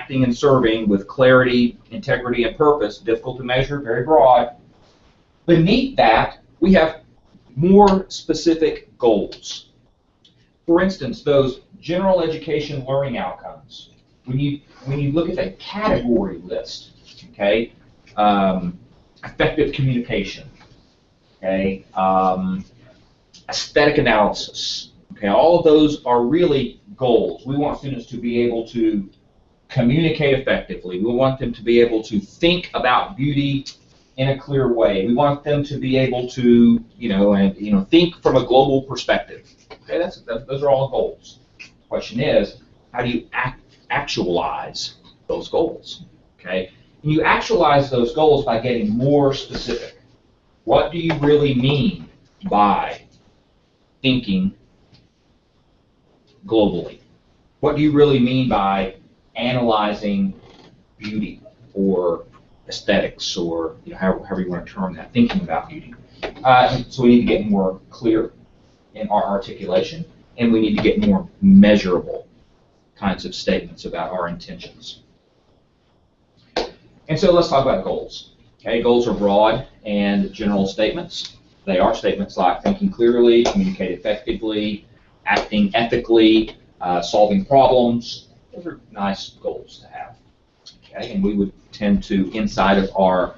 acting and serving with clarity, integrity, and purpose. Difficult to measure, very broad. Beneath that, we have more specific goals. For instance, those general education learning outcomes. When you look at the category list, okay, effective communication, okay, aesthetic analysis, okay, all of those are really goals. We want students to be able to communicate effectively. We want them to be able to think about beauty in a clear way. We want them to be able to, think from a global perspective. Okay, those are all goals. The question is, how do you actualize those goals? Okay, and you actualize those goals by getting more specific. What do you really mean by thinking globally? What do you really mean by analyzing beauty or aesthetics, or however you want to term that, thinking about beauty? So we need to get more clear in our articulation, and we need to get more measurable kinds of statements about our intentions. And so let's talk about goals. Okay, goals are broad and general statements. They are statements like thinking clearly, communicate effectively, acting ethically, solving problems. Those are nice goals to have. Okay, and we would tend to, inside of our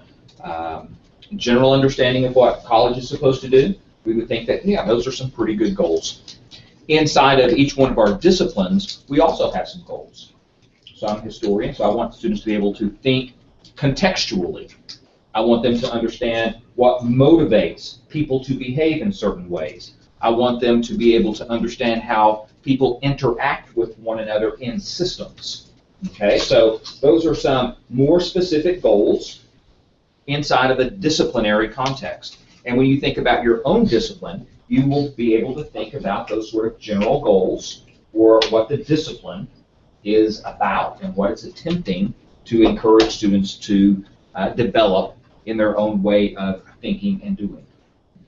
general understanding of what college is supposed to do, we would think that, yeah, those are some pretty good goals. Inside of each one of our disciplines, we also have some goals. So I'm a historian, so I want students to be able to think contextually. I want them to understand what motivates people to behave in certain ways. I want them to be able to understand how people interact with one another in systems. Okay, so those are some more specific goals inside of a disciplinary context. And when you think about your own discipline, you will be able to think about those sort of general goals, or what the discipline is about and what it's attempting to encourage students to develop in their own way of thinking and doing.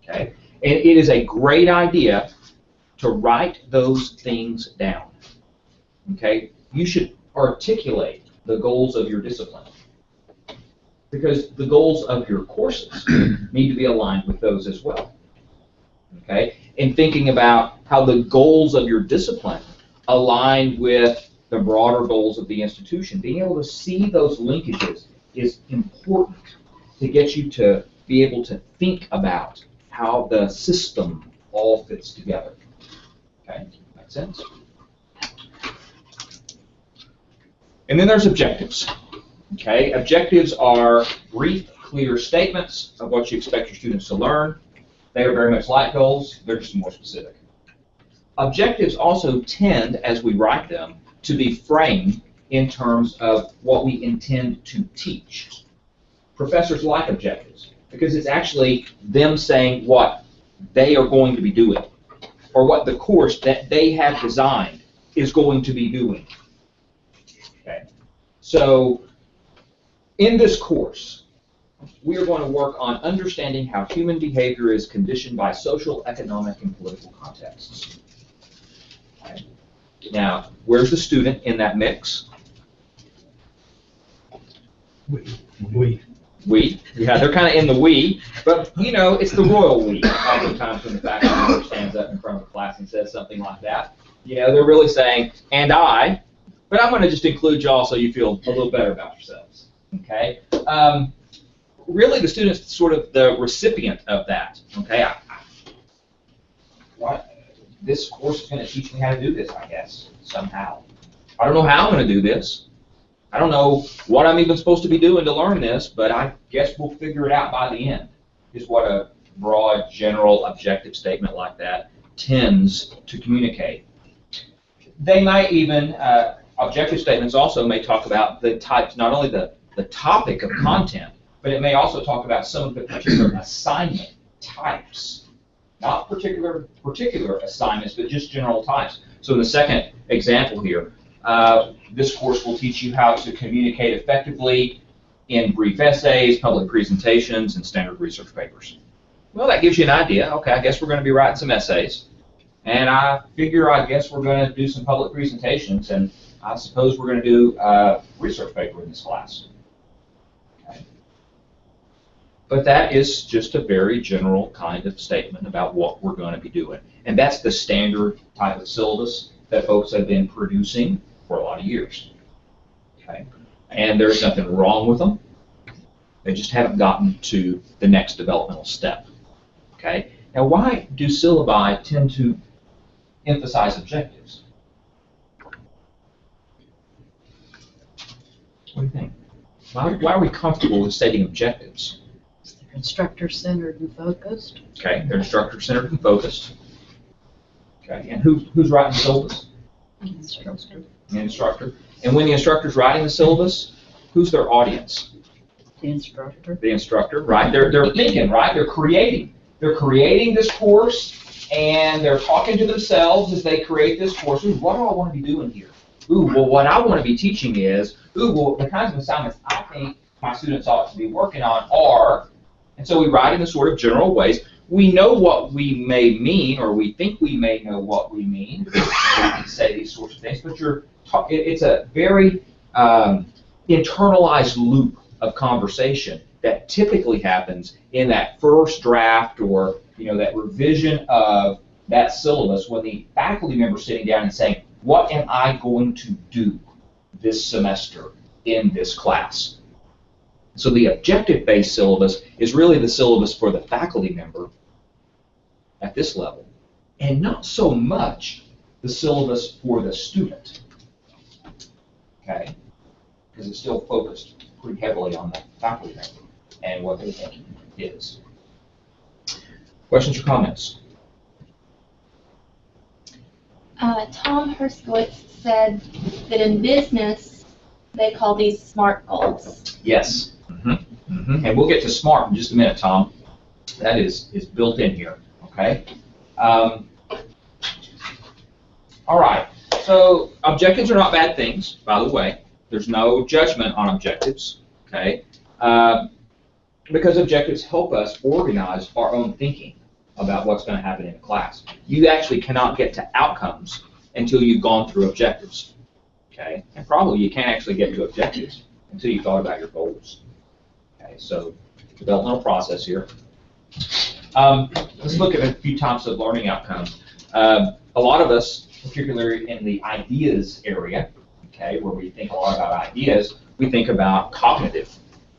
Okay, and it is a great idea to write those things down. Okay, you should articulate the goals of your discipline, because the goals of your courses need to be aligned with those as well. Okay, and thinking about how the goals of your discipline align with the broader goals of the institution, being able to see those linkages is important to get you to be able to think about how the system all fits together. Okay, makes sense? And then there's objectives. Okay, objectives are brief, clear statements of what you expect your students to learn. They are very much like goals, they're just more specific. Objectives also tend, as we write them, to be framed in terms of what we intend to teach. Professors like objectives because it's actually them saying what they are going to be doing, or what the course that they have designed is going to be doing. Okay. So in this course, we are going to work on understanding how human behavior is conditioned by social, economic, and political contexts. Okay. Now, where's the student in that mix? We. Yeah, they're kind of in the we, but it's the royal we. Oftentimes when the faculty member stands up in front of the class and says something like that, they're really saying, and I, but I'm going to just include y'all so you feel a little better about yourselves. Okay. Really, the student's sort of the recipient of that. Okay. This course is going to teach me how to do this, I guess, somehow. I don't know how I'm going to do this. I don't know what I'm even supposed to be doing to learn this, but I guess we'll figure it out by the end, is what a broad, general, objective statement like that tends to communicate. They might even, objective statements also may talk about the types, not only the topic of content, but it may also talk about some of the particular assignment types. Not particular assignments, but just general types. So in the second example here, this course will teach you how to communicate effectively in brief essays, public presentations, and standard research papers. Well, that gives you an idea. Okay, I guess we're going to be writing some essays. And I guess we're going to do some public presentations. And I suppose we're going to do a research paper in this class. Okay. But that is just a very general kind of statement about what we're going to be doing. And that's the standard type of syllabus that folks have been producing for a lot of years. Okay. And there's nothing wrong with them. They just haven't gotten to the next developmental step. Okay. Now, why do syllabi tend to emphasize objectives? What do you think? Why are we comfortable with stating objectives? They're instructor-centered and focused. Okay, they're instructor-centered and focused. Okay, and who's writing the syllabus? Instructor. The instructor. And when the instructor's writing the syllabus, who's their audience? The instructor. The instructor, right? They're thinking, right? They're creating. They're creating this course, and they're talking to themselves as they create this course. Ooh, what do I want to be doing here? Ooh, well, what I want to be teaching is, ooh, well, the kinds of assignments I think my students ought to be working on are, and so we write in the sort of general ways. We know what we may mean, or we think we may know what we mean. We can say these sorts of things, but it's a very internalized loop of conversation that typically happens in that first draft or that revision of that syllabus when the faculty member is sitting down and saying, what am I going to do this semester in this class? So the objective-based syllabus is really the syllabus for the faculty member at this level, and not so much the syllabus for the student, okay? Because it's still focused pretty heavily on the faculty member and what they're thinking is. Questions or comments? Tom Herskowitz said that in business, they call these SMART goals. Yes. And we'll get to SMART in just a minute, Tom. That is built in here, okay? All right. So objectives are not bad things, by the way. There's no judgment on objectives, okay? Because objectives help us organize our own thinking about what's going to happen in a class. You actually cannot get to outcomes until you've gone through objectives, okay? And probably you can't actually get to objectives until you've thought about your goals. Okay, so developmental process here. Let's look at a few types of learning outcomes. A lot of us, particularly in the ideas area, okay, where we think a lot about ideas, we think about cognitive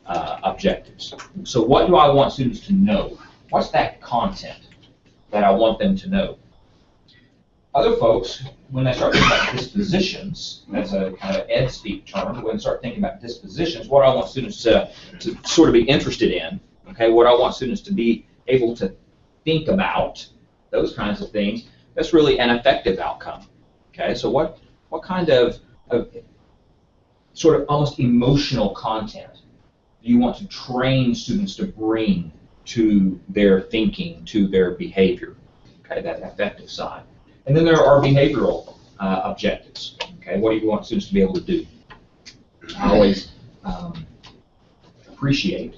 objectives. So what do I want students to know? What's that content that I want them to know? Other folks, when they start thinking about dispositions, that's a kind of ed speak term, when they start thinking about dispositions, what I want students to sort of be interested in, okay, what I want students to be able to think about, those kinds of things, that's really an effective outcome. Okay, so what kind of sort of almost emotional content do you want to train students to bring to their thinking, to their behavior? Okay, that effective side. And then there are behavioral objectives. Okay, what do you want students to be able to do? I always appreciate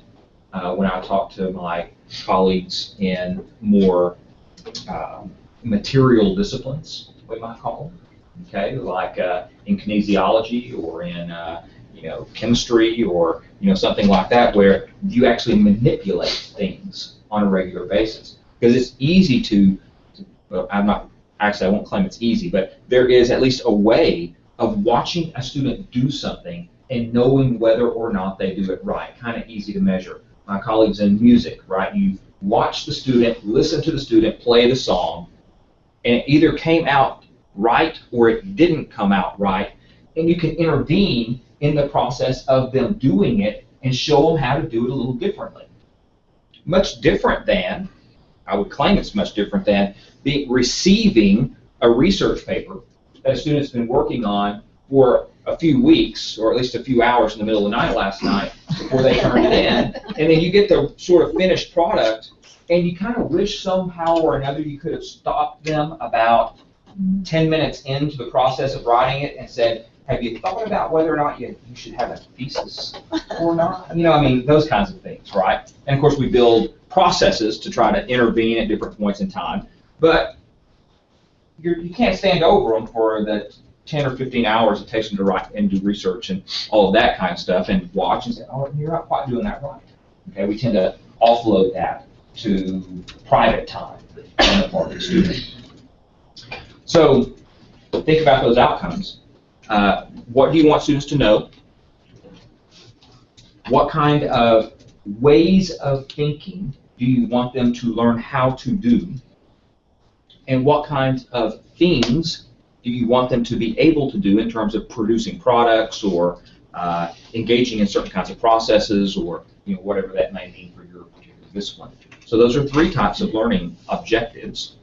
when I talk to my colleagues in more material disciplines, we might call them. Okay, like in kinesiology or in chemistry or something like that, where you actually manipulate things on a regular basis. Because it's easy to well, I won't claim it's easy, but there is at least a way of watching a student do something and knowing whether or not they do it right. Kind of easy to measure. My colleagues in music, right? You watch the student, listen to the student play the song, and it either came out right or it didn't come out right, and you can intervene in the process of them doing it and show them how to do it a little differently. Much different than, I would claim it's much different than receiving a research paper that a student's been working on for a few weeks, or at least a few hours in the middle of the night last night before they turn it in, and then you get the sort of finished product, and you kind of wish somehow or another you could have stopped them about 10 minutes into the process of writing it and said, have you thought about whether or not you should have a thesis or not? I mean, those kinds of things, right? And of course, we build processes to try to intervene at different points in time, but you can't stand over them for the 10 or 15 hours it takes them to write and do research and all of that kind of stuff and watch and say, oh, you're not quite doing that right. Okay, we tend to offload that to private time on the part of the student. So think about those outcomes. What do you want students to know? What kind of ways of thinking do you want them to learn how to do? And what kinds of things do you want them to be able to do in terms of producing products or engaging in certain kinds of processes or whatever that may mean for your particular discipline? So those are 3 types of learning objectives.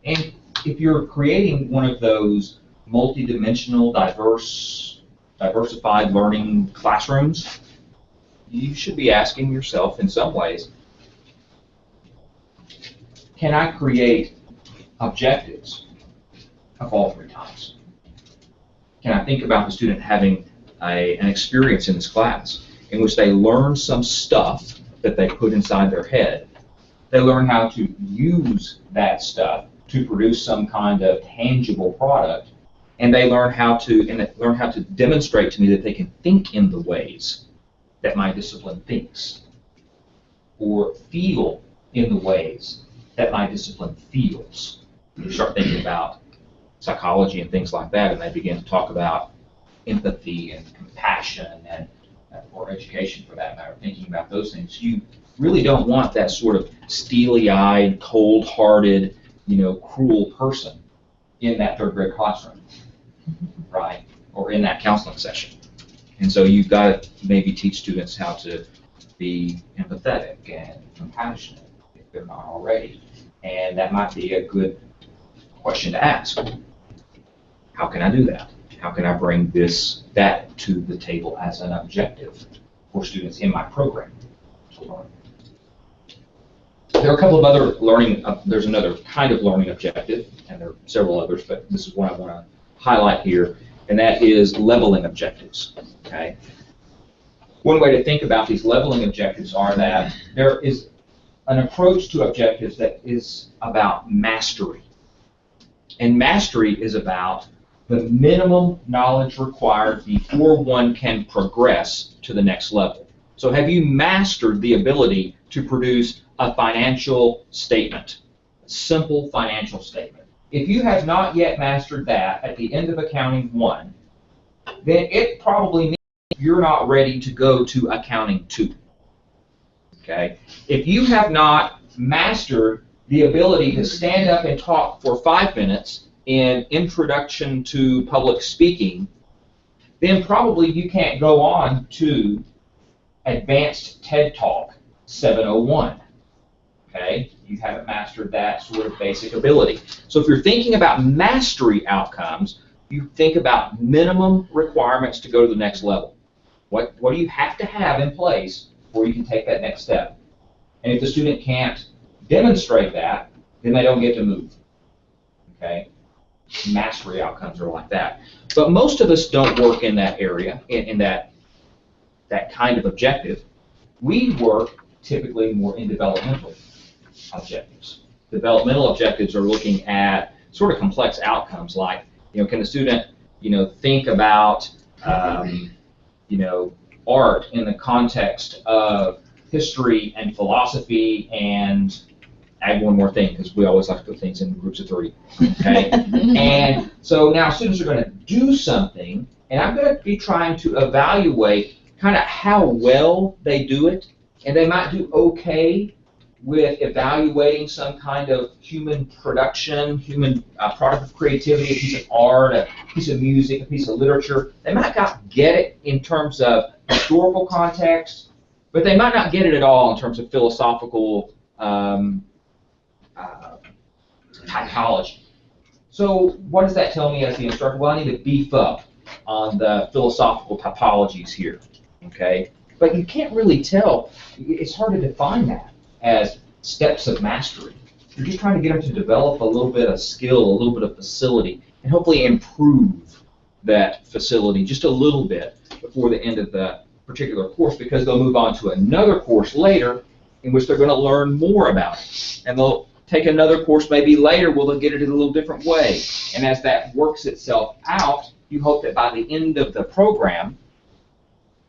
And if you're creating one of those multidimensional, diversified learning classrooms, you should be asking yourself in some ways, can I create objectives of all 3 types? Can I think about the student having an experience in this class in which they learn some stuff that they put inside their head? They learn how to use that stuff to produce some kind of tangible product, and they learn how to demonstrate to me that they can think in the ways that my discipline thinks, or feel in the ways that my discipline feels. You start thinking about psychology and things like that, and they begin to talk about empathy and compassion and or education for that matter, thinking about those things. You really don't want that sort of steely-eyed, cold-hearted, cruel person in that 3rd grade classroom, right? Or in that counseling session. And so you've got to maybe teach students how to be empathetic and compassionate if they're not already. And that might be a good question to ask. How can I do that? How can I bring that to the table as an objective for students in my program to learn? There are a couple of other learning, there's another kind of learning objective, and there are several others, but this is one I want to highlight here, and that is leveling objectives. Okay. One way to think about these leveling objectives are that there is an approach to objectives that is about mastery. And mastery is about the minimum knowledge required before one can progress to the next level. So have you mastered the ability to produce a financial statement, a simple financial statement? If you have not yet mastered that at the end of Accounting 1, then it probably means you're not ready to go to Accounting 2. Okay? If you have not mastered the ability to stand up and talk for 5 minutes in Introduction to Public Speaking, then probably you can't go on to Advanced TED Talk 701. Okay? You haven't mastered that sort of basic ability. So if you're thinking about mastery outcomes, you think about minimum requirements to go to the next level. What do you have to have in place before you can take that next step? And if the student can't demonstrate that, then they don't get to move. Okay? Mastery outcomes are like that. But most of us don't work in that area, in that kind of objective. We work typically more in developmental objectives. Developmental objectives are looking at sort of complex outcomes like, can the student, think about, art in the context of history and philosophy and add one more thing because we always like to put things in groups of 3. Okay? And so now students are going to do something, and I'm going to be trying to evaluate kind of how well they do it, and they might do okay with evaluating some kind of human production, human product of creativity, a piece of art, a piece of music, a piece of literature. They might not get it in terms of historical context, but they might not get it at all in terms of philosophical typology. So what does that tell me as the instructor? Well, I need to beef up on the philosophical typologies here. Okay? But you can't really tell. It's hard to define that as steps of mastery. You're just trying to get them to develop a little bit of skill, a little bit of facility, and hopefully improve that facility just a little bit before the end of the particular course, because they'll move on to another course later in which they're going to learn more about it. And they'll take another course maybe later, well, they'll get it in a little different way. And as that works itself out, you hope that by the end of the program,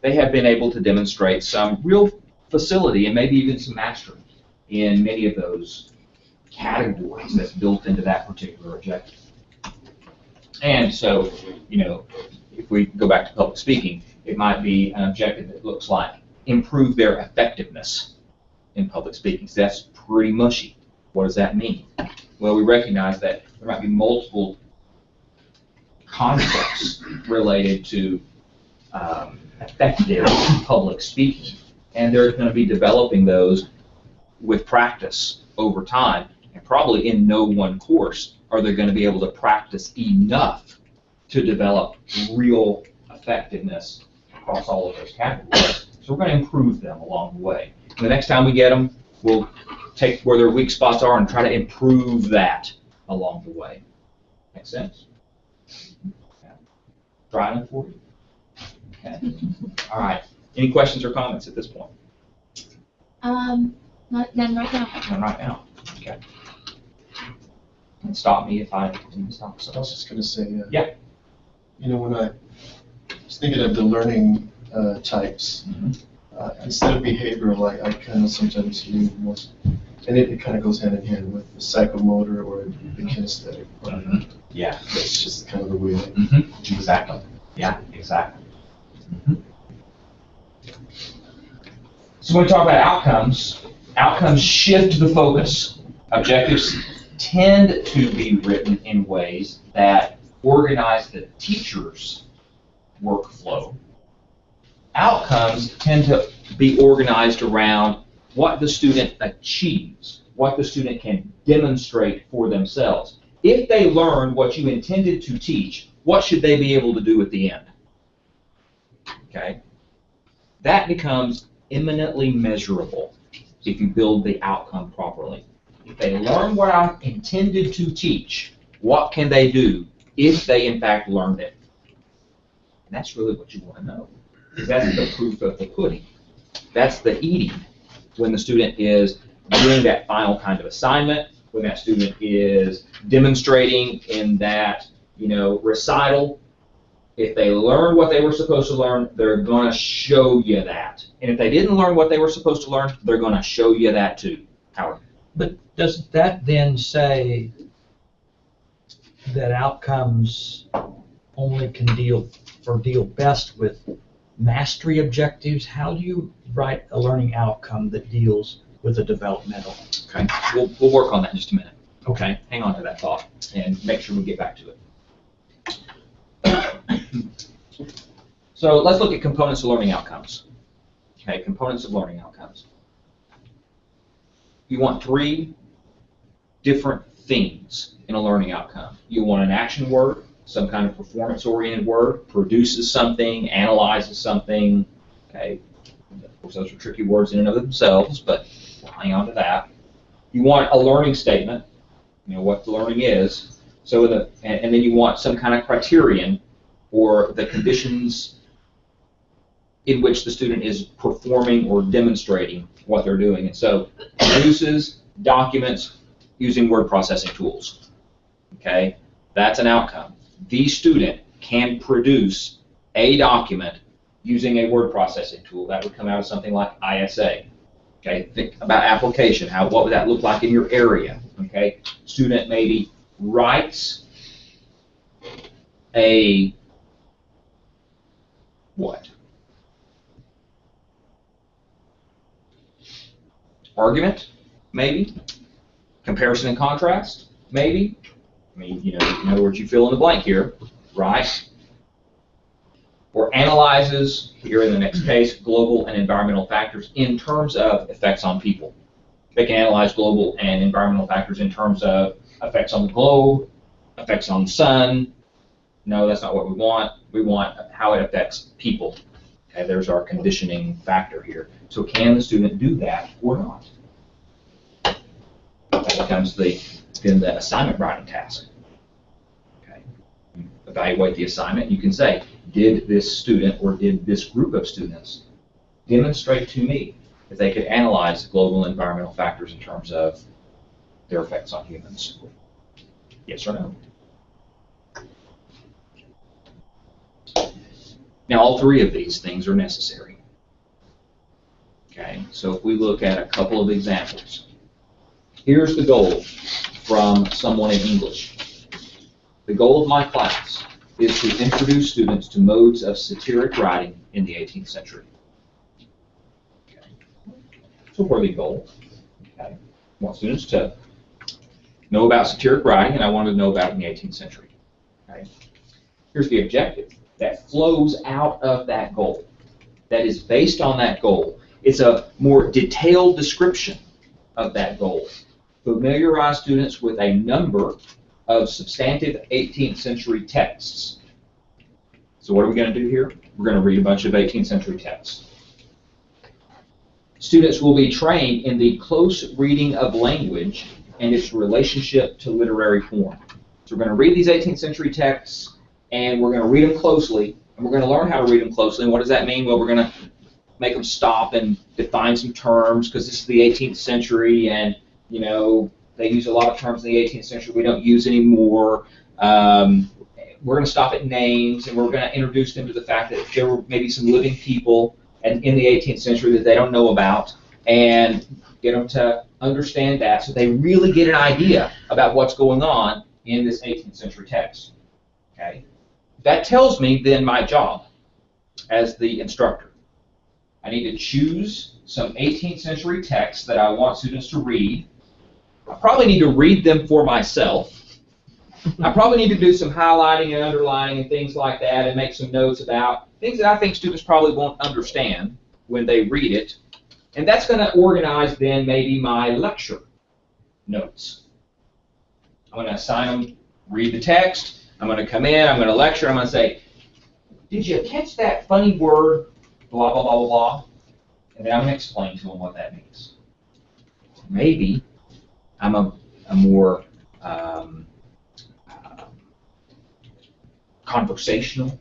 they have been able to demonstrate some real facility and maybe even some mastery in many of those categories that's built into that particular objective. And so, you know, if we go back to public speaking, it might be an objective that looks like improve their effectiveness in public speaking. So that's pretty mushy. What does that mean? Well, we recognize that there might be multiple concepts related to effective public speaking, and they're going to be developing those with practice over time, and probably in no one course are they going to be able to practice enough to develop real effectiveness across all of those categories. So we're going to improve them along the way. And the next time we get them, we'll take where their weak spots are and try to improve that along the way. Make sense? Okay. Driving for you? Okay. All right. Any questions or comments at this point? None right now. None right now. Okay. And stop me if I need to stop. I was just going to say, Yeah. You know, when I was thinking of the learning types, instead of behavioral, I kind of sometimes lean more, and it kind of goes hand in hand with the psychomotor or the kinesthetic part. Yeah. That's just kind of the way Exactly. Yeah, exactly. So when we talk about outcomes, outcomes shift the focus. Objectives tend to be written in ways that organize the teacher's workflow. Outcomes tend to be organized around what the student achieves, what the student can demonstrate for themselves. If they learn what you intended to teach, what should they be able to do at the end? Okay? That becomes eminently measurable if you build the outcome properly. If they learn what I intended to teach, what can they do if they in fact learned it? And that's really what you want to know. Because that's the proof of the pudding. That's the eating. When the student is doing that final kind of assignment, when that student is demonstrating in that, recital, if they learn what they were supposed to learn, they're going to show you that. And if they didn't learn what they were supposed to learn, they're going to show you that too. Howard. But doesn't that then say that outcomes only can deal best with mastery objectives? How do you write a learning outcome that deals with a developmental? Okay, we'll work on that in just a minute. Okay. Hang on to that thought and make sure we get back to it. So let's look at components of learning outcomes. Okay, components of learning outcomes. You want 3 different things in a learning outcome. You want an action word, some kind of performance-oriented word, produces something, analyzes something. Okay, of course those are tricky words in and of themselves, but we'll hang on to that. You want a learning statement, what the learning is. So and then you want some kind of criterion or the conditions in which the student is performing or demonstrating what they're doing. And so produces, documents, using word processing tools. Okay, that's an outcome. The student can produce a document using a word processing tool. That would come out of something like ISA. Okay, think about application. What would that look like in your area? Okay, student maybe writes a what? Argument, maybe. Comparison and contrast, maybe. I mean, in other words, you fill in the blank here, right? Or analyzes, here in the next case, global and environmental factors in terms of effects on people. They can analyze global and environmental factors in terms of effects on the globe, effects on the sun. No, that's not what we want. We want how it affects people. Okay, there's our conditioning factor here. So can the student do that or not? That becomes the assignment writing task. Okay. You evaluate the assignment. You can say, did this student or did this group of students demonstrate to me that they could analyze global and environmental factors in terms of their effects on humans. Yes or no? Now, all three of these things are necessary. Okay, so if we look at a couple of examples. Here's the goal from someone in English. The goal of my class is to introduce students to modes of satiric writing in the 18th century. Okay. It's a worthy goal. Okay. I want students to know about satiric writing, and I want to know about it in the 18th century. Okay. Here's the objective that flows out of that goal, that is based on that goal. It's a more detailed description of that goal. Familiarize students with a number of substantive 18th century texts. So what are we going to do here? We're going to read a bunch of 18th century texts. Students will be trained in the close reading of language and its relationship to literary form. So we're going to read these 18th century texts, and we're going to read them closely, and we're going to learn how to read them closely. And what does that mean? Well, we're going to make them stop and define some terms, because this is the 18th century, and you know, they use a lot of terms in the 18th century we don't use anymore. We're going to stop at names, and we're going to introduce them to the fact that there were maybe some living people in the 18th century that they don't know about, and get them to understand that so they really get an idea about what's going on in this 18th century text. Okay? That tells me then my job as the instructor. I need to choose some 18th century texts that I want students to read. I probably need to read them for myself. I probably need to do some highlighting and underlining and things like that, and make some notes about things that I think students probably won't understand when they read it. And that's going to organize then maybe my lecture notes. I'm going to assign them, read the text. I'm going to come in, I'm going to lecture, I'm going to say, did you catch that funny word, blah, blah, blah, blah, blah? And then I'm going to explain to them what that means. Maybe I'm a more conversational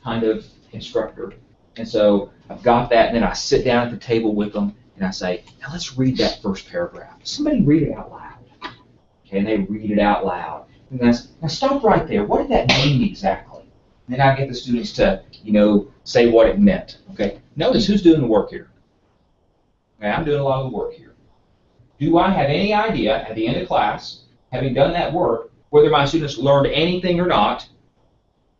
kind of instructor. And so I've got that, and then I sit down at the table with them, and I say, now let's read that first paragraph. Somebody read it out loud. Okay, and they read it out loud. And then I say, now stop right there. What did that mean exactly? And then I get the students to, you know, say what it meant. Okay, notice who's doing the work here. Okay, I'm doing a lot of the work here. Do I have any idea at the end of class, having done that work, whether my students learned anything or not?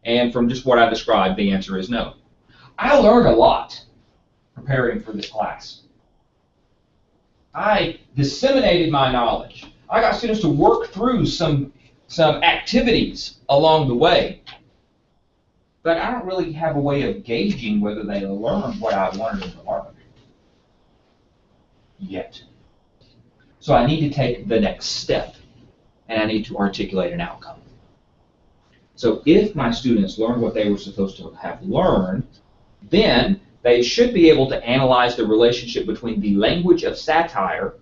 And from just what I described, the answer is no. I learned a lot preparing for this class. I disseminated my knowledge. I got students to work through some activities along the way. But I don't really have a way of gauging whether they learned what I wanted them to learn yet. So I need to take the next step, and I need to articulate an outcome. So if my students learn what they were supposed to have learned, then they should be able to analyze the relationship between the language of satire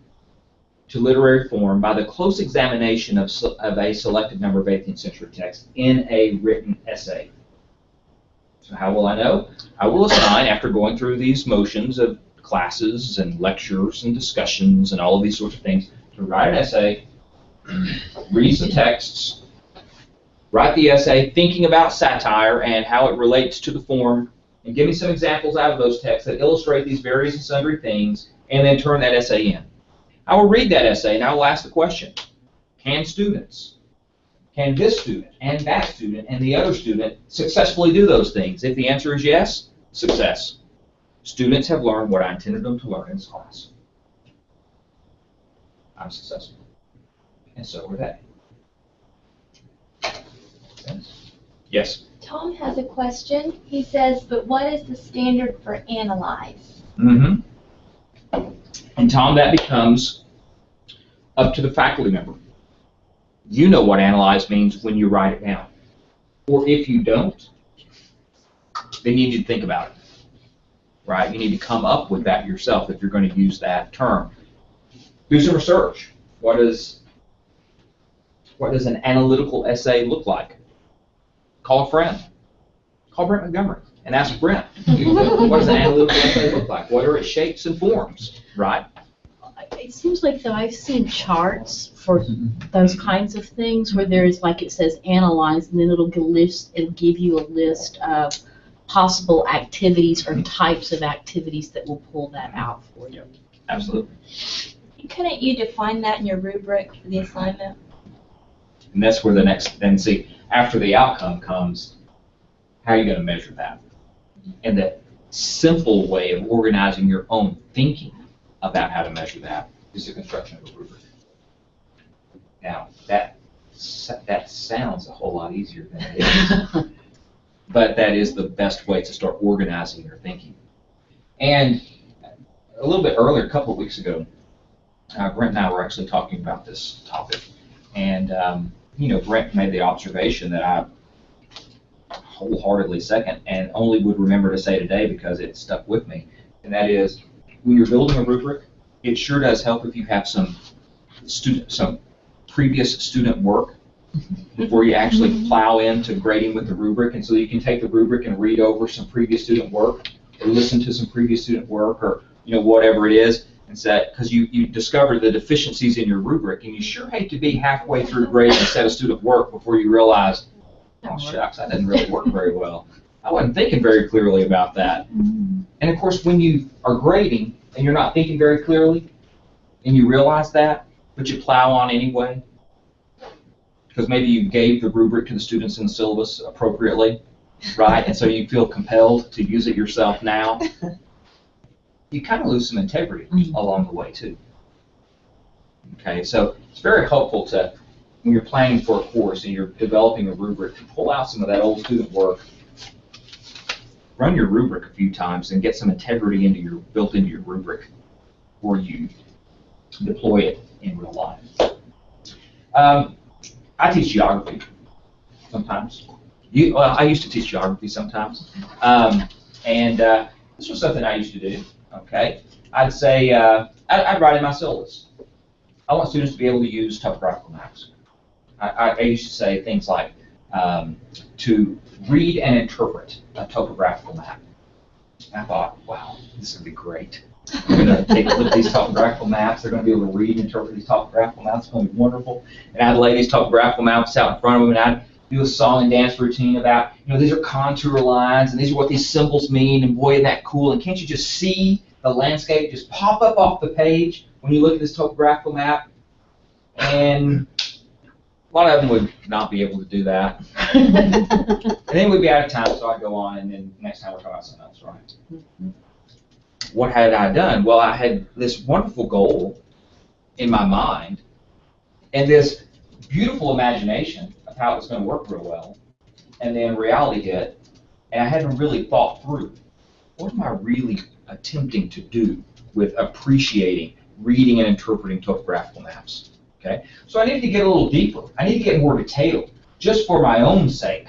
to literary form by the close examination of a selected number of 18th century texts in a written essay. So how will I know? I will assign, after going through these motions of classes and lectures and discussions and all of these sorts of things, to write an essay, read the texts, write the essay thinking about satire and how it relates to the form, and give me some examples out of those texts that illustrate these various and sundry things, and then turn that essay in. I will read that essay, and I will ask the question, can this student, and that student, and the other student successfully do those things? If the answer is yes, success. Students have learned what I intended them to learn in this class. I'm successful. And so were they. Yes? Tom has a question. He says, but what is the standard for analyze? Mm-hmm. And Tom, that becomes up to the faculty member. You know what analyze means when you write it down. Or if you don't, then you need to think about it. Right? You need to come up with that yourself if you're going to use that term. Do some research. What does an analytical essay look like? Call a friend. Call Brent Montgomery and ask Brent. What does an analytical essay look like? What are its shapes and forms? Right? It seems like though I've seen charts for those kinds of things where there's like it says analyze and then it'll give you a list of possible activities or types of activities that will pull that out for you. Absolutely. Couldn't you define that in your rubric for the assignment? And that's where the next, then see, after the outcome comes, how are you going to measure that? And the simple way of organizing your own thinking about how to measure that is the construction of a rubric. Now, that sounds a whole lot easier than it is, but that is the best way to start organizing your thinking. And a little bit earlier, a couple of weeks ago, Brent and I were actually talking about this topic, and Brent made the observation that I wholeheartedly second and only would remember to say today because it stuck with me, and that is, when you're building a rubric, it sure does help if you have some previous student work before you actually plow into grading with the rubric, and so you can take the rubric and read over some previous student work or listen to some previous student work or whatever it is, and say, because you discover the deficiencies in your rubric, and you sure hate to be halfway through grading a set of student work before you realize, oh shucks, that didn't really work very well. I wasn't thinking very clearly about that. And of course, when you are grading and you're not thinking very clearly, and you realize that, but you plow on anyway, because maybe you gave the rubric to the students in the syllabus appropriately, right? And so you feel compelled to use it yourself now. You kind of lose some integrity along the way too. Okay, so it's very helpful to, when you're planning for a course and you're developing a rubric, to pull out some of that old student work, run your rubric a few times, and get some integrity built into your rubric before you deploy it in real life. I teach geography sometimes. I used to teach geography sometimes, and this was something I used to do. Okay, I'd say I'd write in my syllabus, I want students to be able to use topographical maps. I used to say things like to read and interpret a topographical map. And I thought, wow, this is going to be great. I'm going to take a look at these topographical maps. They're going to be able to read and interpret these topographical maps. It's going to be wonderful. And I'd lay these topographical maps out in front of them, and I'd do a song and dance routine about, these are contour lines, and these are what these symbols mean, and boy, isn't that cool. And can't you just see the landscape just pop up off the page when you look at this topographical map? And a lot of them would not be able to do that. And then we'd be out of time, so I'd go on, and then next time we're talking about something else, right? What had I done? Well, I had this wonderful goal in my mind and this beautiful imagination of how it was going to work real well, and then reality hit, and I hadn't really thought through, what am I really attempting to do with appreciating, reading, and interpreting topographical maps? Okay, so I needed to get a little deeper. I need to get more detailed, just for my own sake.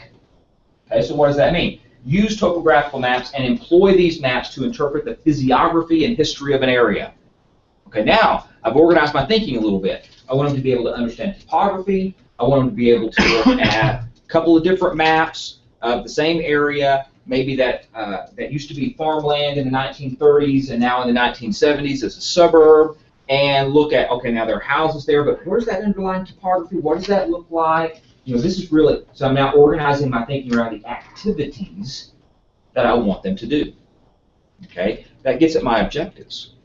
Okay, so what does that mean? Use topographical maps and employ these maps to interpret the physiography and history of an area. Okay, now I've organized my thinking a little bit. I want them to be able to understand topography. I want them to be able to look at a couple of different maps of the same area, maybe that used to be farmland in the 1930s and now in the 1970s as a suburb, and look at, okay, now there are houses there, but where's that underlying topography? What does that look like? This is really, so I'm now organizing my thinking around the activities that I want them to do. Okay, that gets at my objectives.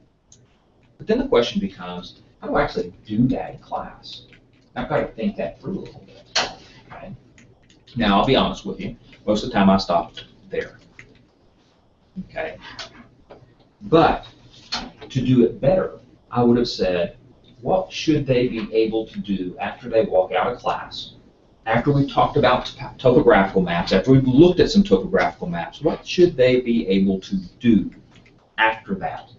But then the question becomes, how do I actually do that in class? I've got to think that through a little bit. Okay. Now, I'll be honest with you. Most of the time, I stopped there. Okay. But to do it better, I would have said, what should they be able to do after they walk out of class? After we've talked about topographical maps, after we've looked at some topographical maps, what should they be able to do after that?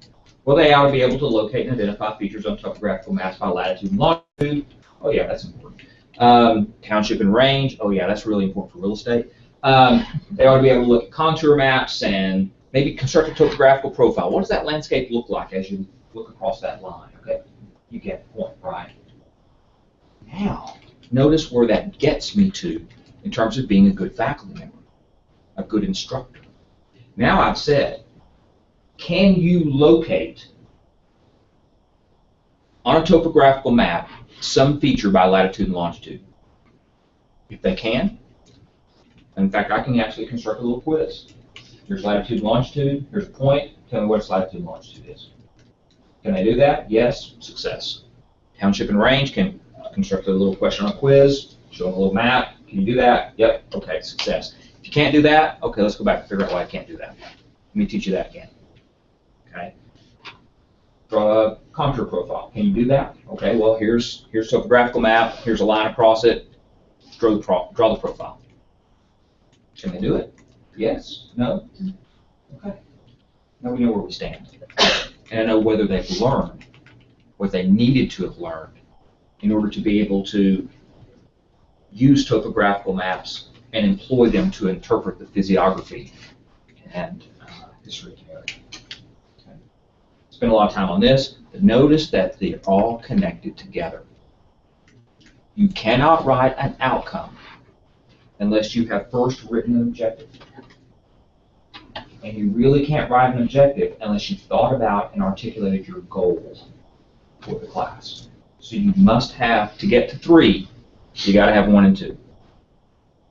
Well, they ought to be able to locate and identify features on topographical maps by latitude and longitude. Oh, yeah, that's important. Township and range. Oh, yeah, that's really important for real estate. They ought to be able to look at contour maps and maybe construct a topographical profile. What does that landscape look like as you look across that line? Okay, you get the point, right? Now, notice where that gets me to in terms of being a good faculty member, a good instructor. Now I've said, can you locate on a topographical map some feature by latitude and longitude? If they can, in fact, I can actually construct a little quiz. Here's latitude and longitude, here's a point, tell me what its latitude and longitude is. Can they do that? Yes, success. Township and range can construct a little question on a quiz, show them a little map. Can you do that? Yep, okay, success. If you can't do that, okay, let's go back and figure out why I can't do that. Let me teach you that again. Okay. Draw a contour profile. Can you do that? Okay, well, here's topographical map, here's a line across it, draw the profile. Can they do it? Yes? No? Okay. Now we know where we stand. And I know whether they've learned what they needed to have learned in order to be able to use topographical maps and employ them to interpret the physiography and history of the area. Okay. Spend a lot of time on this, but notice that they're all connected together. You cannot write an outcome unless you have first written an objective. And you really can't write an objective unless you've thought about and articulated your goal for the class. So you must have, to get to 3, you got to have 1 and 2. You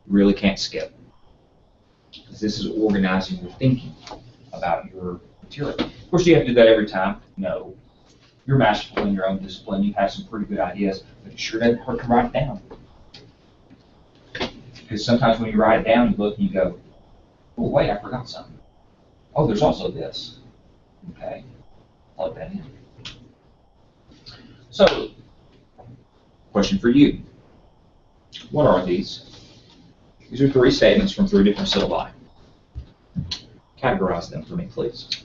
really can't skip. Because this is organizing your thinking about your material. Of course, do you have to do that every time? No. You're masterful in your own discipline. You have some pretty good ideas, but it sure doesn't hurt to write it down. Because sometimes when you write it down, you look and you go, oh, wait, I forgot something. Oh, there's also this. Okay, plug that in. So, question for you. What are these? These are 3 statements from 3 different syllabi. Categorize them for me, please.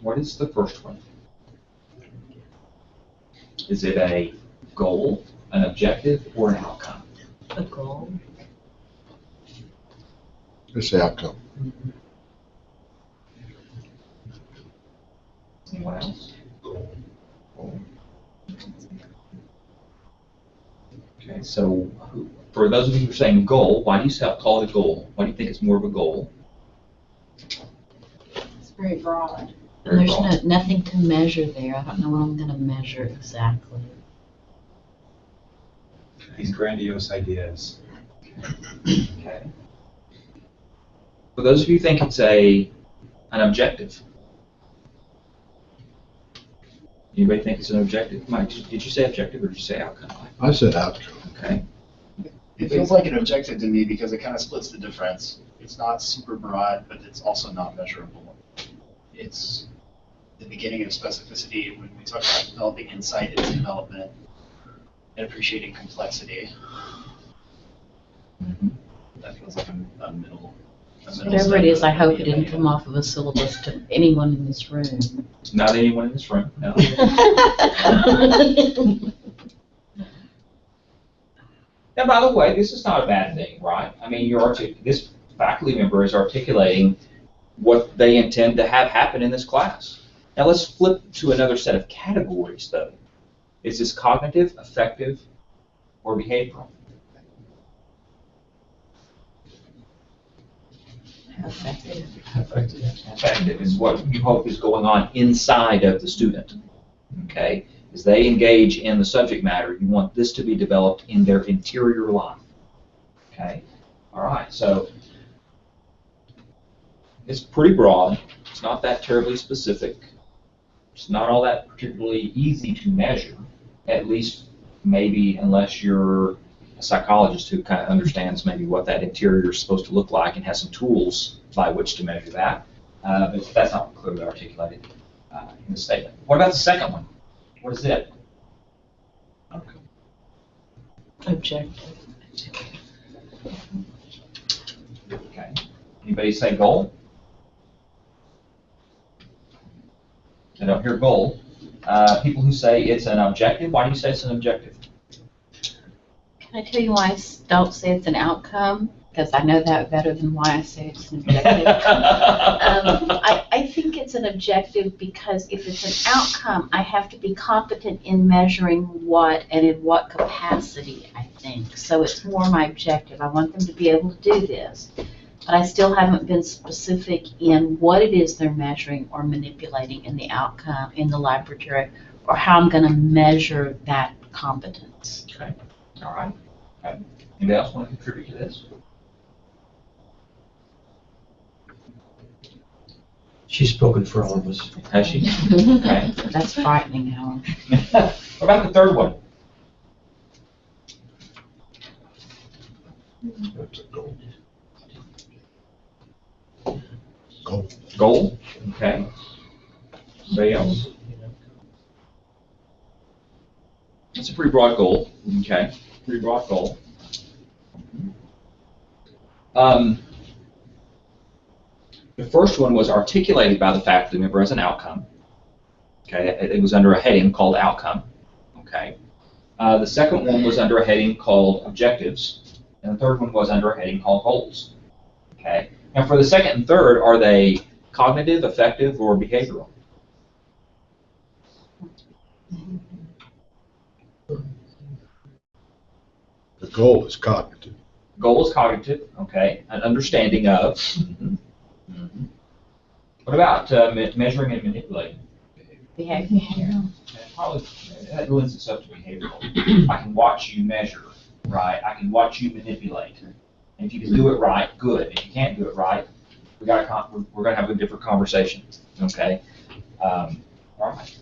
What is the first one? Is it a goal, an objective, or an outcome? A goal. It's the outcome. Anyone else? Okay, so for those of you who are saying goal, why do you call it a goal? Why do you think it's more of a goal? It's very broad. Very And there's broad. nothing to measure there. I don't know what I'm going to measure exactly. These grandiose ideas. Okay. For those of you who think it's an objective, anybody think it's an objective? Mike, did you say objective or did you say outcome? I said outcome. Okay. It feels like an objective to me because it kind of splits the difference. It's not super broad, but it's also not measurable. It's the beginning of specificity. When we talk about developing insight, it's development and appreciating complexity. Mm-hmm. That feels like a middle. Whatever it is, I hope it didn't come off of a syllabus to anyone in this room. Not anyone in this room, no. And by the way, this is not a bad thing, right? I mean, this faculty member is articulating what they intend to have happen in this class. Now let's flip to another set of categories, though. Is this cognitive, affective, or behavioral? Effective. Affective is what you hope is going on inside of the student. Okay? As they engage in the subject matter, you want this to be developed in their interior life. Okay? All right, so it's pretty broad. It's not that terribly specific. It's not all that particularly easy to measure, at least maybe unless you're a psychologist who kind of understands maybe what that interior is supposed to look like and has some tools by which to measure that. But that's not clearly articulated in the statement. What about the second one? What is it? Objective. Okay. Anybody say goal? I don't hear goal. People who say it's an objective, why do you say it's an objective? Can I tell you why don't say it's an outcome? Because I know that better than why I say it's an objective. I think it's an objective because if it's an outcome, I have to be competent in measuring what and in what capacity, I think. So it's more my objective. I want them to be able to do this. But I still haven't been specific in what it is they're measuring or manipulating in the outcome, in the laboratory, or how I'm going to measure that competence. Okay, all right. Okay. Anybody else want to contribute to this? She's spoken for all of us. Has she? Okay. That's frightening, Alan. What about the third one? That's a goal. Goal. Goal? Okay. Anybody else? It's a pretty broad goal. Okay. Pretty broad goal. The first one was articulated by the faculty member as an outcome. Okay. It was under a heading called outcome. Okay. The second one was under a heading called objectives. And the third one was under a heading called goals. Okay. And for the second and third, are they cognitive, affective, or behavioral? The goal is cognitive. Goal is cognitive, okay, an understanding of. What about measuring and manipulating? Behavior. Probably that lends itself to behavioral. I can watch you measure, right? I can watch you manipulate. And if you can do it right, good. If you can't do it right, we're going to have a different conversation, okay? All right.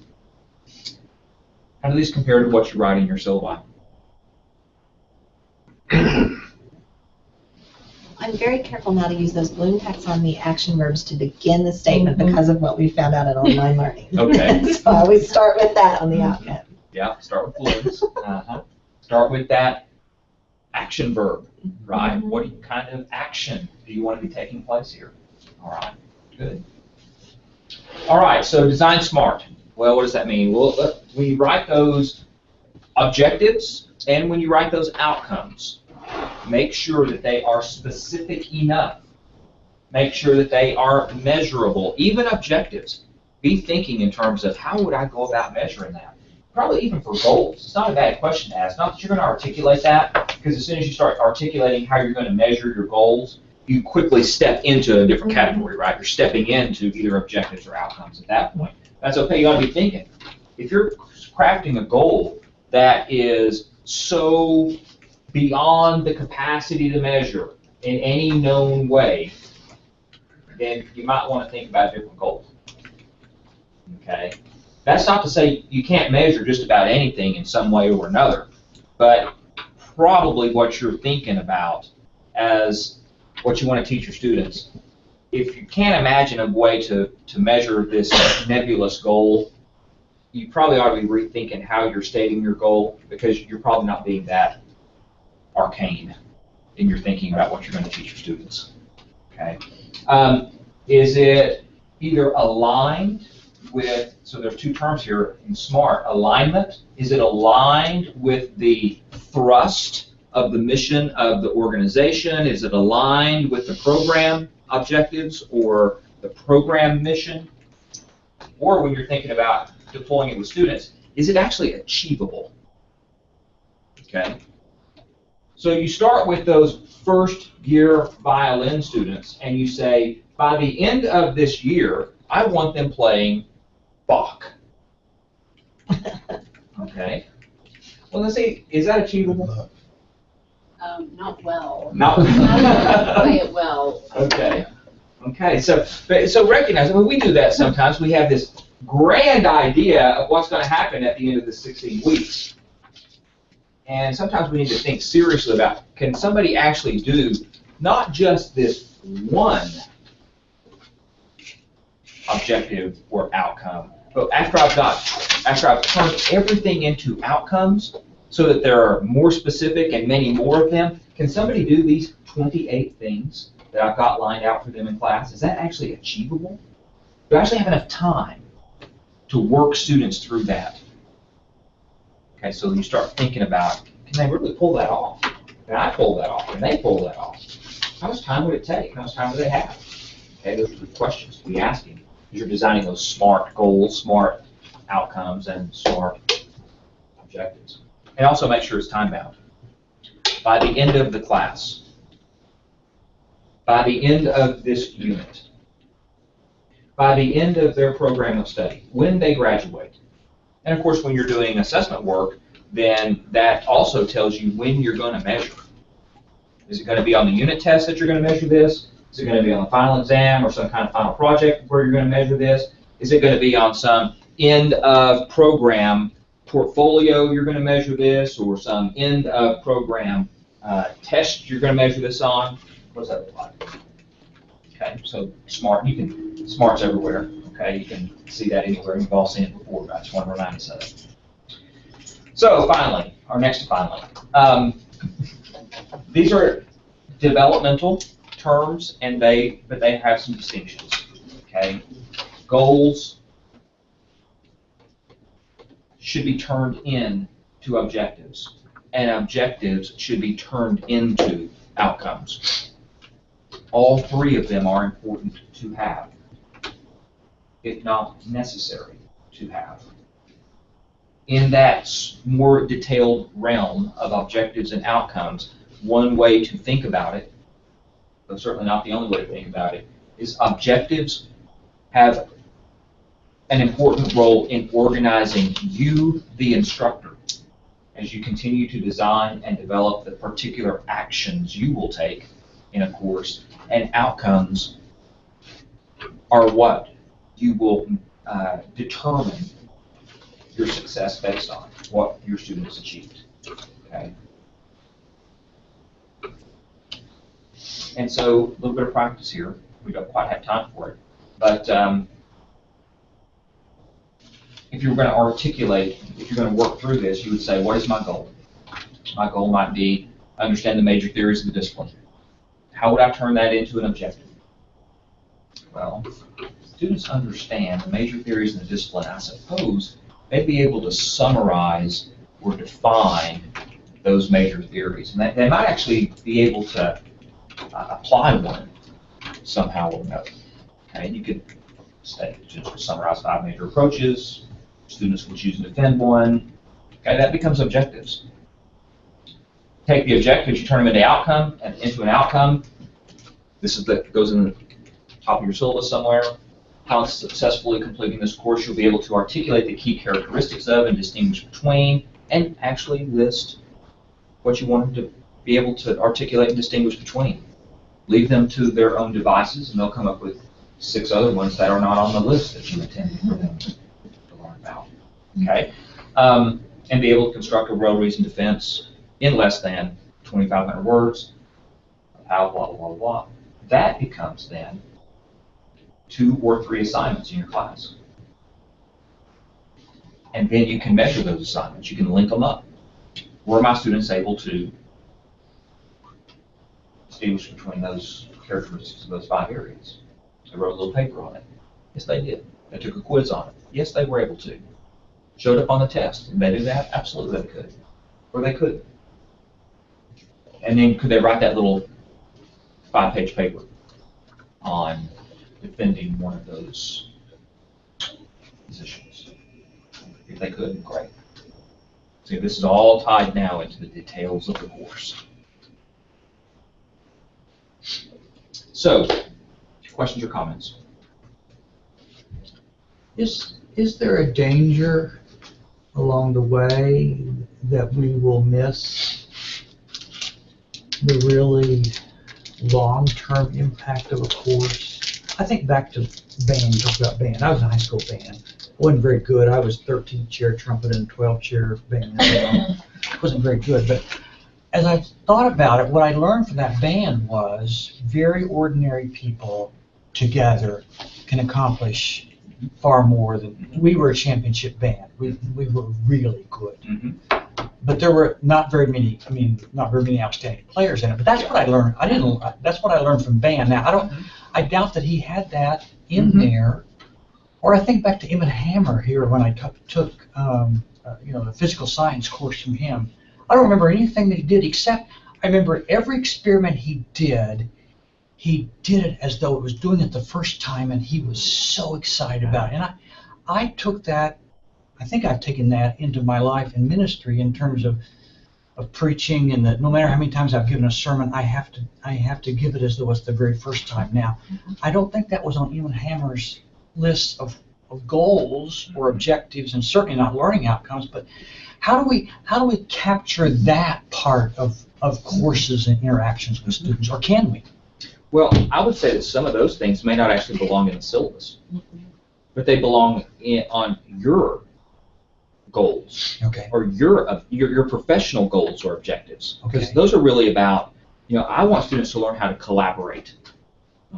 How do these compare to what you write in your syllabi? I'm very careful now to use those Bloom taxonomy action verbs to begin the statement because of what we found out at online learning. Okay. So I always start with that on the outcome. Yeah, start with Blooms. Start with that action verb, right? What kind of action do you want to be taking place here? All right, good. All right, so design smart. Well, what does that mean? Well, when you write those objectives and when you write those outcomes, make sure that they are specific enough. Make sure that they are measurable, even objectives. Be thinking in terms of how would I go about measuring that? Probably even for goals. It's not a bad question to ask. Not that you're going to articulate that, because as soon as you start articulating how you're going to measure your goals, you quickly step into a different category, right? You're stepping into either objectives or outcomes at that point. That's okay. You ought to be thinking. If you're crafting a goal that is so beyond the capacity to measure in any known way, then you might want to think about different goals. Okay? That's not to say you can't measure just about anything in some way or another, but probably what you're thinking about as what you want to teach your students. If you can't imagine a way to measure this nebulous goal, you probably ought to be rethinking how you're stating your goal, because you're probably not being that arcane in your thinking about what you're going to teach your students. Okay? Is it either aligned with, so there's two terms here in SMART, alignment. Is it aligned with the thrust of the mission of the organization? Is it aligned with the program objectives or the program mission? Or when you're thinking about deploying it with students, is it actually achievable? Okay. So you start with those first year violin students and you say, by the end of this year, I want them playing Bach. Okay. Well, let's see, is that achievable? Not well. Not Play it well. Okay. Okay. So recognize, I mean, we do that sometimes. We have this grand idea of what's going to happen at the end of the 16 weeks. And sometimes we need to think seriously about, can somebody actually do not just this one objective or outcome, but after I've turned everything into outcomes so that there are more specific and many more of them, can somebody do these 28 things that I've got lined out for them in class? Is that actually achievable? Do I actually have enough time to work students through that. Okay, so you start thinking about, can they really pull that off? Can I pull that off? Can they pull that off? How much time would it take? How much time do they have? Okay, those are the questions to be asking. You're designing those SMART goals, SMART outcomes, and SMART objectives. And also make sure it's time-bound. By the end of the class, by the end of this unit, by the end of their program of study, when they graduate. And of course, when you're doing assessment work, then that also tells you when you're going to measure. Is it going to be on the unit test that you're going to measure this? Is it going to be on the final exam or some kind of final project where you're going to measure this? Is it going to be on some end of program portfolio you're going to measure this, or some end of program test you're going to measure this on? What does that look like? Okay, so SMART, SMART's everywhere. Okay, you can see that anywhere. You've all seen it before, but I just want to remind us of it. So finally, or next to finally, these are developmental terms, and but they have some distinctions. Okay, goals should be turned into objectives, and objectives should be turned into outcomes. All three of them are important to have, if not necessary to have. In that more detailed realm of objectives and outcomes, one way to think about it, but certainly not the only way to think about it, is objectives have an important role in organizing you, the instructor, as you continue to design and develop the particular actions you will take in a course, and outcomes are what you will determine your success based on, what your students achieved. Okay. And so a little bit of practice here. We don't quite have time for it, but if you're going to articulate, if you're going to work through this, you would say, what is my goal? My goal might be understand the major theories of the discipline. How would I turn that into an objective? Well, students understand the major theories of the discipline. I suppose they'd be able to summarize or define those major theories. And they might actually be able to apply one somehow or another. Okay, you could say, students would summarize 5 major approaches, students would choose and defend one. Okay, that becomes objectives. Take the objectives, you turn them into an outcome. This is goes in the top of your syllabus somewhere. How successfully completing this course, you'll be able to articulate the key characteristics of and distinguish between, and actually list what you want them to be able to articulate and distinguish between. Leave them to their own devices, and they'll come up with 6 other ones that are not on the list that you intended for them to learn about. Okay, and be able to construct a well-reasoned defense in less than 2,500 words of how blah, blah, blah. That becomes then 2 or 3 assignments in your class. And then you can measure those assignments. You can link them up. Were my students able to distinguish between those characteristics of those 5 areas? They wrote a little paper on it. Yes, they did. They took a quiz on it. Yes, they were able to. Showed up on the test. Did they do that? Absolutely they could. Or they couldn't. And then could they write that little 5-page paper on defending one of those positions? If they could, great. See, this is all tied now into the details of the course. So, questions or comments? Is there a danger along the way that we will miss the really long-term impact of a course? I think back to band, talk about band. I was in high school band. I wasn't very good. I was 13-chair trumpet and 12-chair band. Wasn't very good, but as I thought about it, what I learned from that band was very ordinary people together can accomplish far more than, we were a championship band. We were really good. Mm-hmm. But there were not very many outstanding players in it. But that's what I learned. That's what I learned from band. Now I doubt that he had that in there Or I think back to Emmett Hammer here when I took the physical science course from him. I don't remember anything that he did except I remember every experiment he did it as though it was doing it the first time, and he was so excited about it. And I took that, I think I've taken that into my life in ministry in terms of preaching, and that no matter how many times I've given a sermon, I have to give it as though it's the very first time. Now, I don't think that was on Emmett Hammer's list of goals or objectives, and certainly not learning outcomes, but how do we capture that part of courses and interactions with students, or can we? Well, I would say that some of those things may not actually belong in the syllabus, but they belong on your goals, Okay. or your professional goals or objectives, because Okay. those are really about, I want students to learn how to collaborate.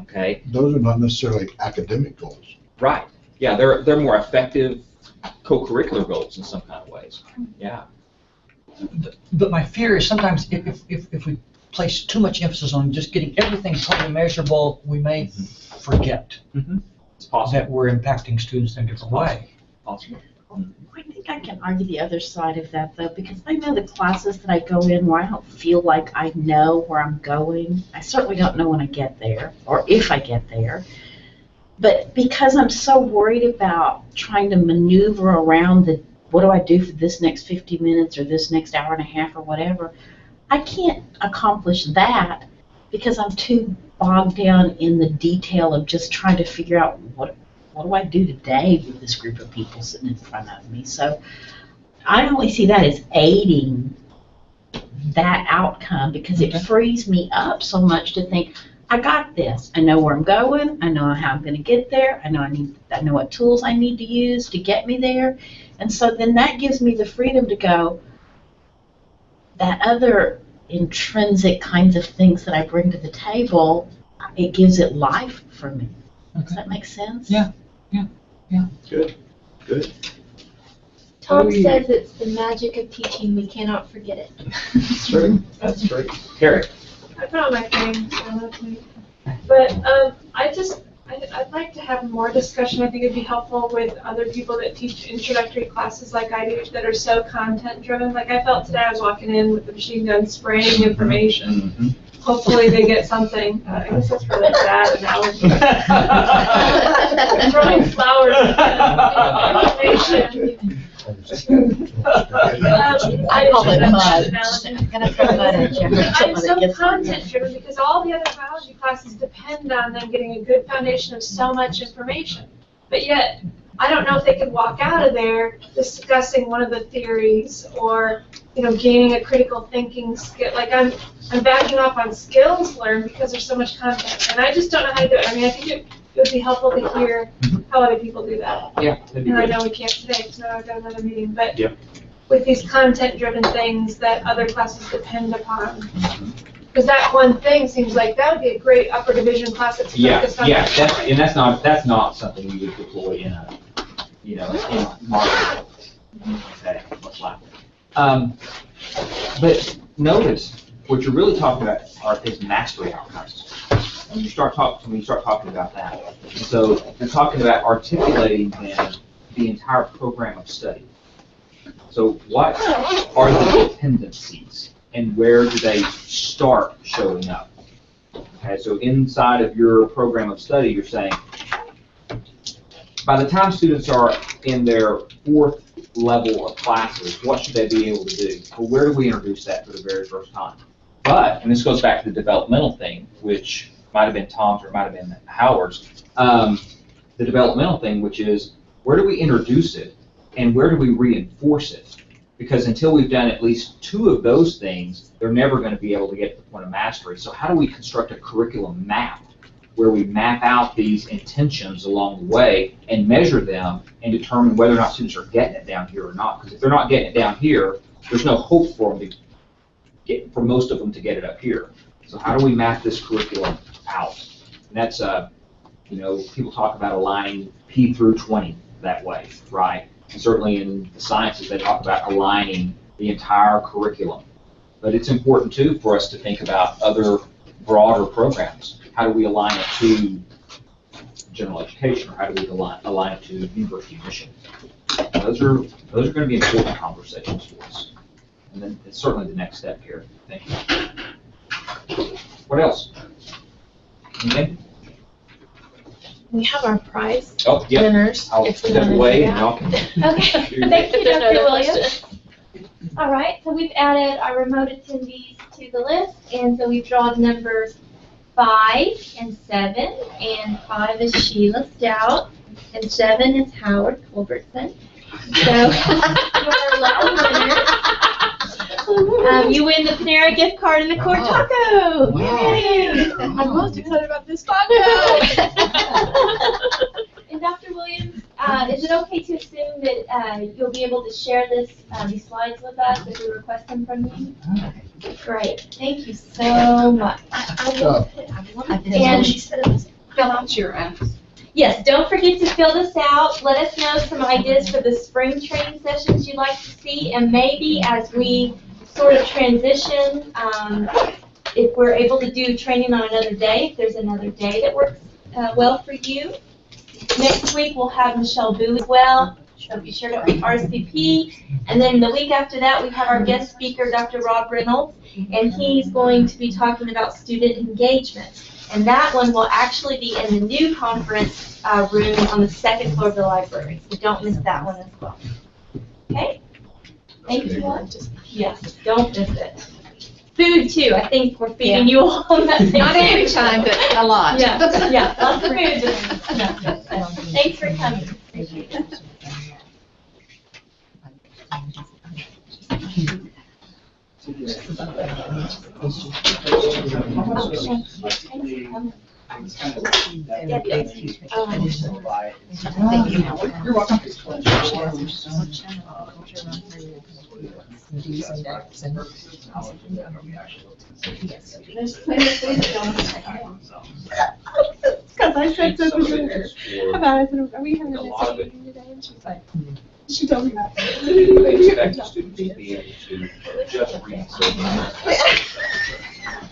Okay. Those are not necessarily academic goals. Right. Yeah, they're more effective co-curricular goals in some kind of ways. Yeah. But my fear is sometimes if we place too much emphasis on just getting everything totally measurable, we may forget It's possible. that we're impacting students in a different way. Possible. I think I can argue the other side of that, though, because I know the classes that I go in where I don't feel like I know where I'm going. I certainly don't know when I get there, or if I get there. But because I'm so worried about trying to maneuver around what do I do for this next 50 minutes or this next hour and a half or whatever, I can't accomplish that because I'm too bogged down in the detail of just trying to figure out what do I do today with this group of people sitting in front of me. So I only see that as aiding that outcome because it frees me up so much to think, I got this. I know where I'm going. I know how I'm going to get there. I know what tools I need to use to get me there. And so then that gives me the freedom to go, that other intrinsic kinds of things that I bring to the table, it gives it life for me. Does that make sense? Yeah. Good. Tom says it's the magic of teaching. We cannot forget it. That's true. That's true. Carrie. I put on my frame, so that's me. But I'd like to have more discussion. I think it'd be helpful with other people that teach introductory classes like I do that are so content driven. Like I felt today I was walking in with the machine gun spraying information. Hopefully they get something. I guess that's for their dad analogy. Throwing flowers at information. I call it mud. I'm gonna throw mud at you. I'm so content driven because all the other biology classes depend on them getting a good foundation of so much information. But yet, I don't know if they could walk out of there discussing one of the theories or, gaining a critical thinking skill. Like I'm backing off on skills learned because there's so much content, and I just don't know how to do it. I mean, I think it would be helpful to hear how other people do that. Yeah, that'd be And I good. know we can't today because now I've got another meeting, but Yep. with these content-driven things that other classes depend upon. Because that one thing seems like that would be a great upper division class that's focused on. That's not something you would deploy in in marketing. Okay, much like that. But notice what you're really talking about is mastery outcomes. When you start talking about that, so you're talking about articulating then the entire program of study. So what are the dependencies and where do they start showing up? Okay, so inside of your program of study, you're saying, by the time students are in their fourth level of classes, what should they be able to do? Well, where do we introduce that for the very first time? But, and this goes back to the developmental thing, which might have been Tom's or it might have been Howard's, the developmental thing, which is where do we introduce it and where do we reinforce it? Because until we've done at least two of those things, they're never going to be able to get to the point of mastery. So how do we construct a curriculum map where we map out these intentions along the way and measure them and determine whether or not students are getting it down here or not? Because if they're not getting it down here, there's no hope for them to get, for most of them to get it up here. So how do we map this curriculum out? And that's, people talk about aligning P through 20 that way, right? And certainly in the sciences, they talk about aligning the entire curriculum. But it's important, too, for us to think about other broader programs. How do we align it to general education, or how do we align it to university mission? Those are going to be important conversations for us. And then it's certainly the next step here. Thank you. What else? Anything? We have our prize Oh, yeah. winners. I'll if we step wanna away do and that. y'all can. Okay, If thank you, there's no Dr. other Williams. questions. All right, so we've added our remote attendees to the list, and so we've drawn numbers 5 and 7, and 5 is Sheila Stout, and 7 is Howard Culbertson. So, you're lucky winners. You win the Panera gift card and the corn taco. Yay! I'm most excited about this taco. And Dr. Williams, is it okay to assume that you'll be able to share these slides with us if we request them from you? Great, thank you so much. And She said it was fill out your yes, don't forget to fill this out. Let us know some ideas for the spring training sessions you'd like to see, and maybe as we sort of transition, if we're able to do training on another day, if there's another day that works well for you. Next week, we'll have Michelle Boo as well, so be sure to RSVP. And then the week after that, we have our guest speaker, Dr. Rob Reynolds, and he's going to be talking about student engagement. And that one will actually be in the new conference room on the second floor of the library, so don't miss that one as well. Okay? Thank you. Yes, don't miss it. Food too, I think we're feeding you all on that. Not every time, but a lot. Yeah, yeah, lots of food. Yeah. Thanks for coming. Appreciate it. You're welcome. Because I said something to her about, I said, are we having A this lot of it. meeting today? And she's like, she told me that. They expect students to be able to just read certain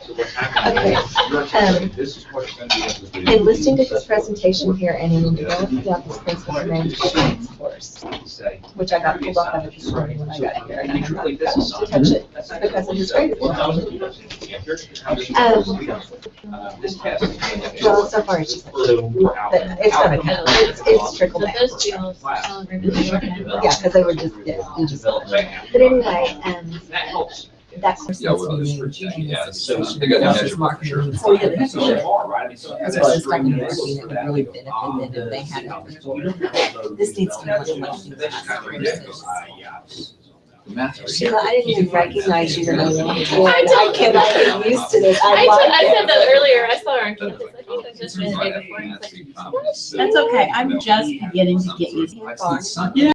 So what's happening is you're saying this is what it's going to be able to do. In listening to this presentation here and in developing out this principles management course, Say, which I got pulled off of it this morning when I got here, and I have not truly, this is to touch it because of his grade. This test. Well, so far it's just, but it's gonna count, it's trickled down. Those two all agreement. Yeah, because they were just, they just. But anyway, That helps. that course. Yeah, well, this for checking, yeah. So They got that measure for sure. Oh, yeah, That's really hard, right? I mean, so That's that's what I was string talking this about, for it would that. really benefit them if they had it. This needs to be much The math. Sheila, I didn't even recognize you the moment before. I cannot get used to this. I like I said it. that earlier, I saw her on campus, I think I just ran the day before. And I was like, That's okay, I'm just beginning to get used to it. Yeah.